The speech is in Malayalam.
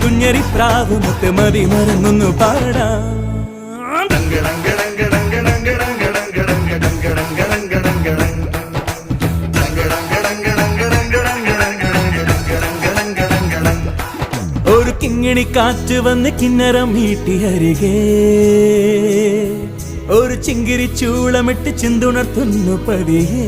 കുഞ്ഞരിപ്രാവ് മുത്തുമതി മറന്നൊന്നു പാടാം. ഒരു കിങ്ങിണി കാറ്റ് വന്ന് കിന്നരം മീട്ടി അരികെ ഒരു ചിങ്കിരി ചൂളമിട്ട് ചിന്തുണർത്തുന്നു പതിയേ.